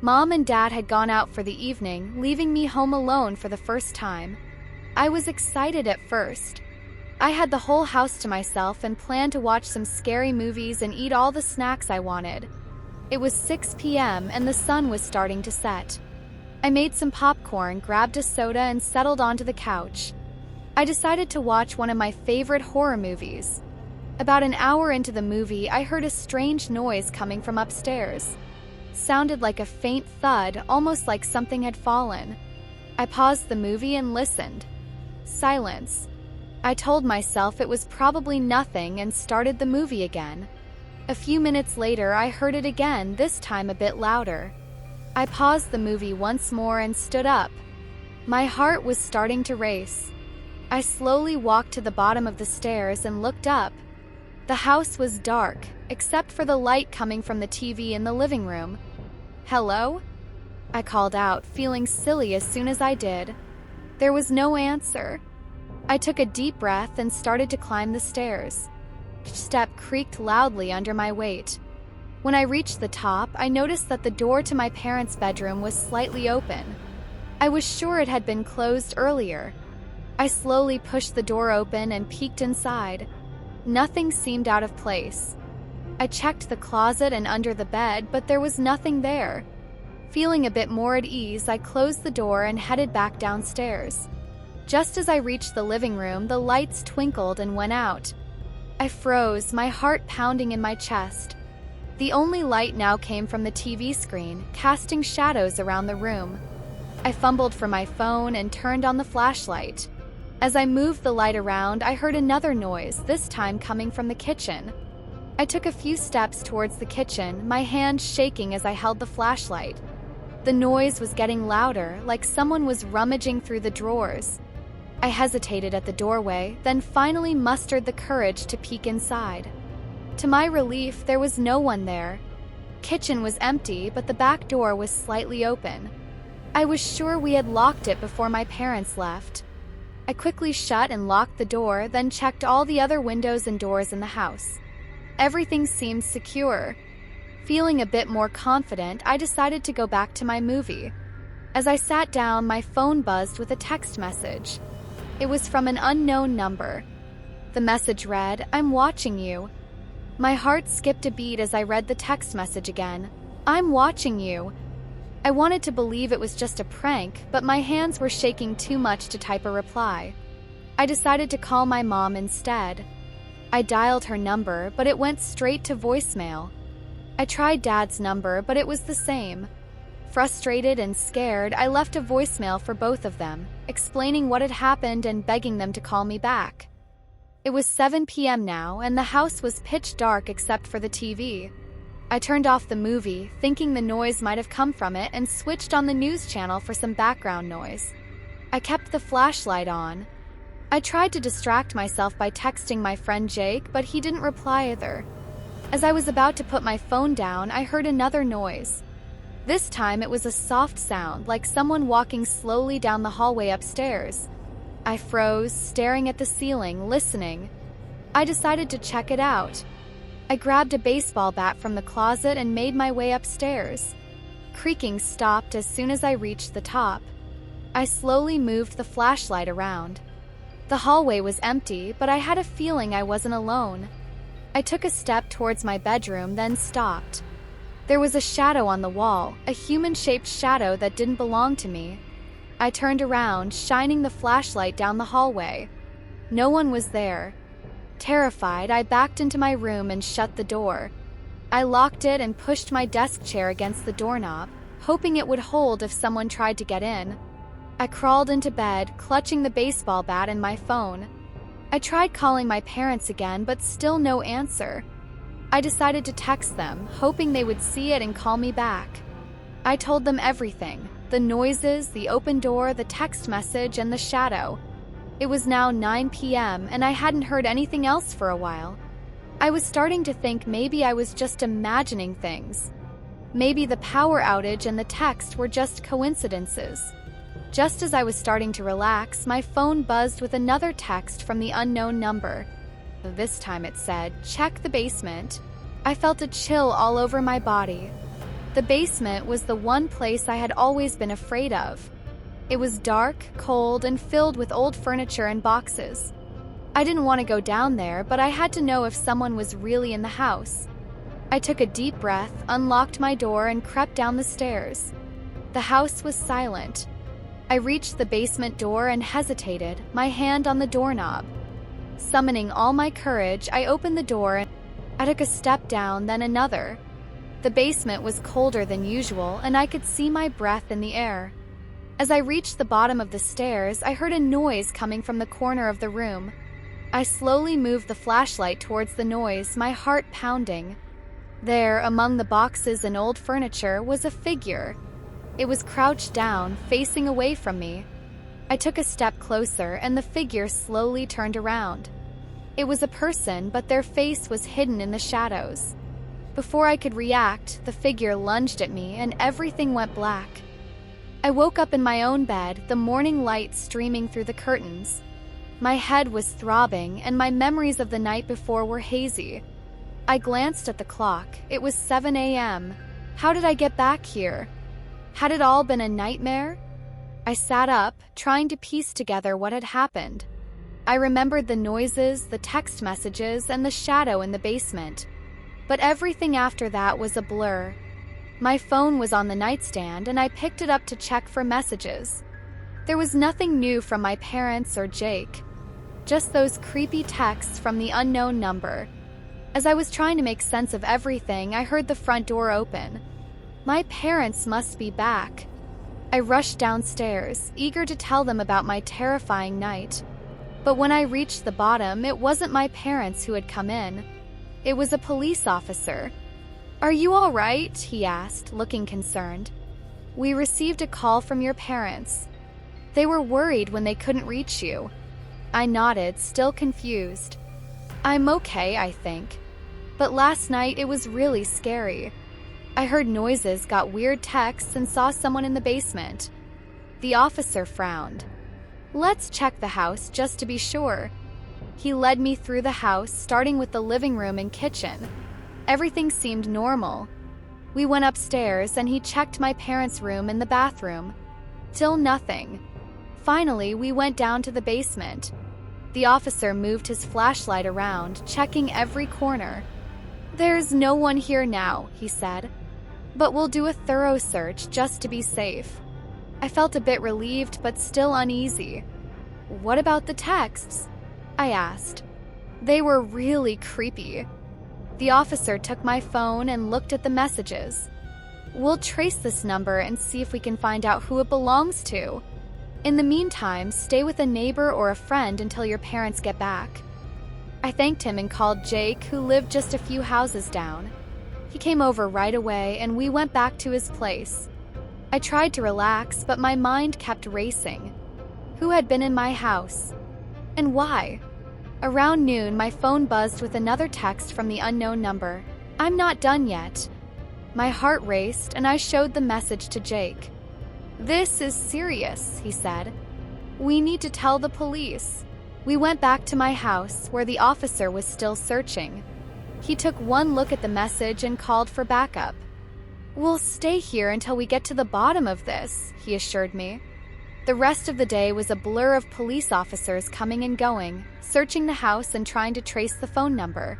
Mom and Dad had gone out for the evening, leaving me home alone for the first time. I was excited at first. I had the whole house to myself and planned to watch some scary movies and eat all the snacks I wanted. It was 6 p.m. and the sun was starting to set. I made some popcorn, grabbed a soda, and settled onto the couch. I decided to watch one of my favorite horror movies. About an hour into the movie, I heard a strange noise coming from upstairs. Sounded like a faint thud, almost like something had fallen. I paused the movie and listened. Silence. I told myself it was probably nothing and started the movie again. A few minutes later, I heard it again, this time a bit louder. I paused the movie once more and stood up. My heart was starting to race. I slowly walked to the bottom of the stairs and looked up. The house was dark, except for the light coming from the TV in the living room. "Hello?" I called out, feeling silly as soon as I did. There was no answer. I took a deep breath and started to climb the stairs. Each step creaked loudly under my weight. When I reached the top, I noticed that the door to my parents' bedroom was slightly open. I was sure it had been closed earlier. I slowly pushed the door open and peeked inside. Nothing seemed out of place. I checked the closet and under the bed, but there was nothing there. Feeling a bit more at ease, I closed the door and headed back downstairs. Just as I reached the living room, the lights twinkled and went out. I froze, my heart pounding in my chest. The only light now came from the TV screen, casting shadows around the room. I fumbled for my phone and turned on the flashlight. As I moved the light around, I heard another noise, this time coming from the kitchen. I took a few steps towards the kitchen, my hands shaking as I held the flashlight. The noise was getting louder, like someone was rummaging through the drawers. I hesitated at the doorway, then finally mustered the courage to peek inside. To my relief, there was no one there. Kitchen was empty, but the back door was slightly open. I was sure we had locked it before my parents left. I quickly shut and locked the door, then checked all the other windows and doors in the house. Everything seemed secure. Feeling a bit more confident, I decided to go back to my movie. As I sat down, my phone buzzed with a text message. It was from an unknown number. The message read, "I'm watching you." My heart skipped a beat as I read the text message again. "I'm watching you." I wanted to believe it was just a prank, but my hands were shaking too much to type a reply. I decided to call my mom instead. I dialed her number, but it went straight to voicemail. I tried Dad's number, but it was the same. Frustrated and scared, I left a voicemail for both of them, explaining what had happened and begging them to call me back. It was 7 p.m. now, and the house was pitch dark except for the TV. I turned off the movie, thinking the noise might have come from it, and switched on the news channel for some background noise. I kept the flashlight on. I tried to distract myself by texting my friend Jake, but he didn't reply either. As I was about to put my phone down, I heard another noise. This time it was a soft sound, like someone walking slowly down the hallway upstairs. I froze, staring at the ceiling, listening. I decided to check it out. I grabbed a baseball bat from the closet and made my way upstairs. Creaking stopped as soon as I reached the top. I slowly moved the flashlight around. The hallway was empty, but I had a feeling I wasn't alone. I took a step towards my bedroom, then stopped. There was a shadow on the wall, a human-shaped shadow that didn't belong to me. I turned around, shining the flashlight down the hallway. No one was there. Terrified, I backed into my room and shut the door. I locked it and pushed my desk chair against the doorknob, hoping it would hold if someone tried to get in. I crawled into bed, clutching the baseball bat and my phone. I tried calling my parents again, but still no answer. I decided to text them, hoping they would see it and call me back. I told them everything: the noises, the open door, the text message, and the shadow. It was now 9 p.m., and I hadn't heard anything else for a while. I was starting to think maybe I was just imagining things. Maybe the power outage and the text were just coincidences. Just as I was starting to relax, my phone buzzed with another text from the unknown number. This time it said, "Check the basement." I felt a chill all over my body. The basement was the one place I had always been afraid of. It was dark, cold, and filled with old furniture and boxes. I didn't want to go down there, but I had to know if someone was really in the house. I took a deep breath, unlocked my door, and crept down the stairs. The house was silent. I reached the basement door and hesitated, my hand on the doorknob. Summoning all my courage, I opened the door and I took a step down, then another. The basement was colder than usual, and I could see my breath in the air. As I reached the bottom of the stairs, I heard a noise coming from the corner of the room. I slowly moved the flashlight towards the noise, my heart pounding. There, among the boxes and old furniture, was a figure. It was crouched down, facing away from me. I took a step closer, and the figure slowly turned around. It was a person, but their face was hidden in the shadows. Before I could react, the figure lunged at me, and everything went black. I woke up in my own bed, the morning light streaming through the curtains. My head was throbbing, and my memories of the night before were hazy. I glanced at the clock. It was 7 a.m. How did I get back here? Had it all been a nightmare? I sat up, trying to piece together what had happened. I remembered the noises, the text messages, and the shadow in the basement. But everything after that was a blur. My phone was on the nightstand, and I picked it up to check for messages. There was nothing new from my parents or Jake. Just those creepy texts from the unknown number. As I was trying to make sense of everything, I heard the front door open. My parents must be back. I rushed downstairs, eager to tell them about my terrifying night. But when I reached the bottom, it wasn't my parents who had come in. It was a police officer. "Are you all right?" he asked, looking concerned. "We received a call from your parents. They were worried when they couldn't reach you." I nodded, still confused. "I'm okay, I think. But last night it was really scary. I heard noises, got weird texts, and saw someone in the basement." The officer frowned. "Let's check the house just to be sure." He led me through the house, starting with the living room and kitchen. Everything seemed normal. We went upstairs, and he checked my parents' room and the bathroom. Still nothing. Finally, we went down to the basement. The officer moved his flashlight around, checking every corner. "There's no one here now," he said. "But we'll do a thorough search just to be safe." I felt a bit relieved, but still uneasy. "What about the texts?" I asked. They were really creepy. The officer took my phone and looked at the messages. "We'll trace this number and see if we can find out who it belongs to. In the meantime, stay with a neighbor or a friend until your parents get back." I thanked him and called Jake, who lived just a few houses down. He came over right away, and we went back to his place. I tried to relax, but my mind kept racing. Who had been in my house? And why? Around noon, my phone buzzed with another text from the unknown number. "I'm not done yet." My heart raced, and I showed the message to Jake. "This is serious," he said. "We need to tell the police." We went back to my house, where the officer was still searching. He took one look at the message and called for backup. "We'll stay here until we get to the bottom of this," he assured me. The rest of the day was a blur of police officers coming and going, searching the house and trying to trace the phone number.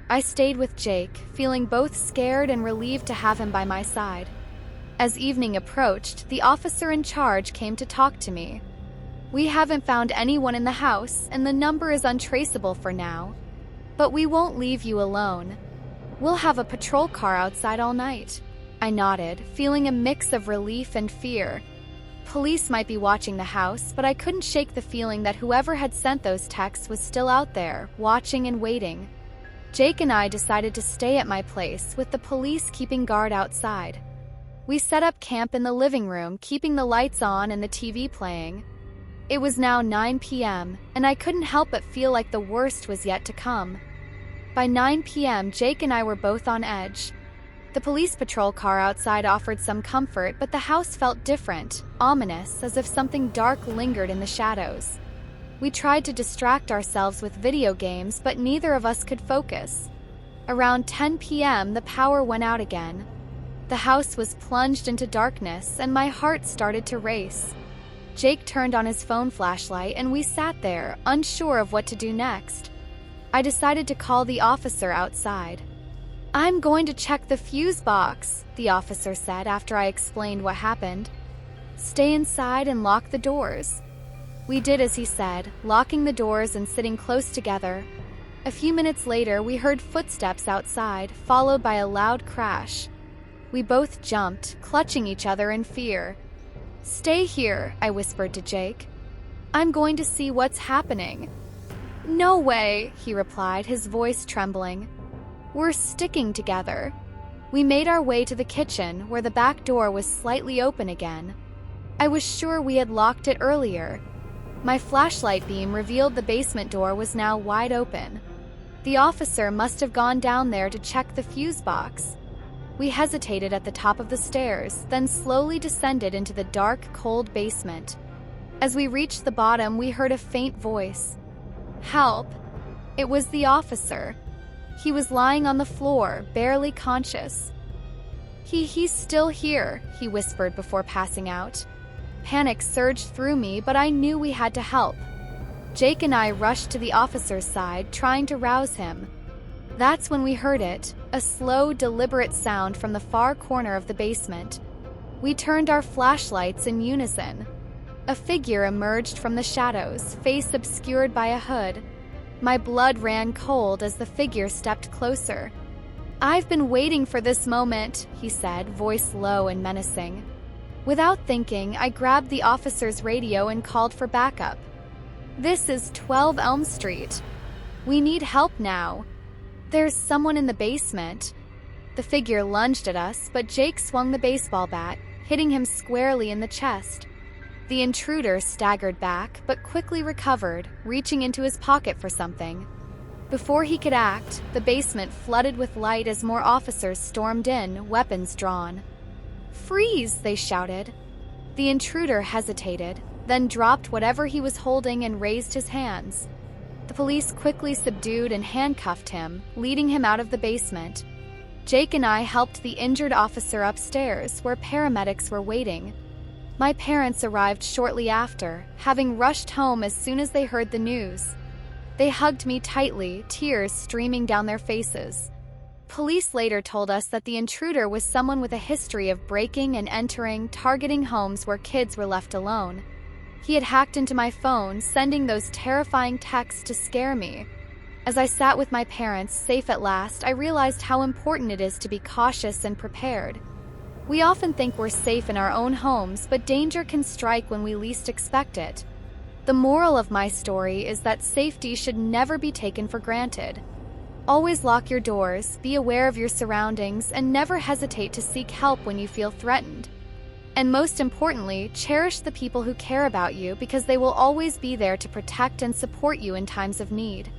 I stayed with Jake, feeling both scared and relieved to have him by my side. As evening approached, the officer in charge came to talk to me. "We haven't found anyone in the house, and the number is untraceable for now. But we won't leave you alone. We'll have a patrol car outside all night." I nodded, feeling a mix of relief and fear. Police might be watching the house, but I couldn't shake the feeling that whoever had sent those texts was still out there, watching and waiting. Jake and I decided to stay at my place, with the police keeping guard outside. We set up camp in the living room, keeping the lights on and the TV playing. It was now 9 p.m., and I couldn't help but feel like the worst was yet to come. By 9 p.m., Jake and I were both on edge. The police patrol car outside offered some comfort, but the house felt different, ominous, as if something dark lingered in the shadows. We tried to distract ourselves with video games, but neither of us could focus. Around 10 p.m., the power went out again. The house was plunged into darkness, and my heart started to race. Jake turned on his phone flashlight, and we sat there, unsure of what to do next. I decided to call the officer outside. "I'm going to check the fuse box," the officer said after I explained what happened. "Stay inside and lock the doors." We did as he said, locking the doors and sitting close together. A few minutes later, we heard footsteps outside, followed by a loud crash. We both jumped, clutching each other in fear. "Stay here," I whispered to Jake. "I'm going to see what's happening." "No way," he replied, his voice trembling. "We're sticking together." We made our way to the kitchen, where the back door was slightly open again. I was sure we had locked it earlier. My flashlight beam revealed the basement door was now wide open. The officer must have gone down there to check the fuse box. We hesitated at the top of the stairs, then slowly descended into the dark, cold basement. As we reached the bottom, we heard a faint voice. "Help!" It was the officer. He was lying on the floor, barely conscious. He's still here," he whispered before passing out. Panic surged through me, but I knew we had to help. Jake and I rushed to the officer's side, trying to rouse him. That's when we heard it, a slow, deliberate sound from the far corner of the basement. We turned our flashlights in unison. A figure emerged from the shadows, face obscured by a hood. My blood ran cold as the figure stepped closer. "I've been waiting for this moment," he said, voice low and menacing. Without thinking, I grabbed the officer's radio and called for backup. "This is 12 Elm Street. We need help now. There's someone in the basement." The figure lunged at us, but Jake swung the baseball bat, hitting him squarely in the chest. The intruder staggered back, but quickly recovered, reaching into his pocket for something. Before he could act, the basement flooded with light as more officers stormed in, weapons drawn. "Freeze!" they shouted. The intruder hesitated, then dropped whatever he was holding and raised his hands. The police quickly subdued and handcuffed him, leading him out of the basement. Jake and I helped the injured officer upstairs, where paramedics were waiting. My parents arrived shortly after, having rushed home as soon as they heard the news. They hugged me tightly, tears streaming down their faces. Police later told us that the intruder was someone with a history of breaking and entering, targeting homes where kids were left alone. He had hacked into my phone, sending those terrifying texts to scare me. As I sat with my parents, safe at last, I realized how important it is to be cautious and prepared. We often think we're safe in our own homes, but danger can strike when we least expect it. The moral of my story is that safety should never be taken for granted. Always lock your doors, be aware of your surroundings, and never hesitate to seek help when you feel threatened. And most importantly, cherish the people who care about you because they will always be there to protect and support you in times of need.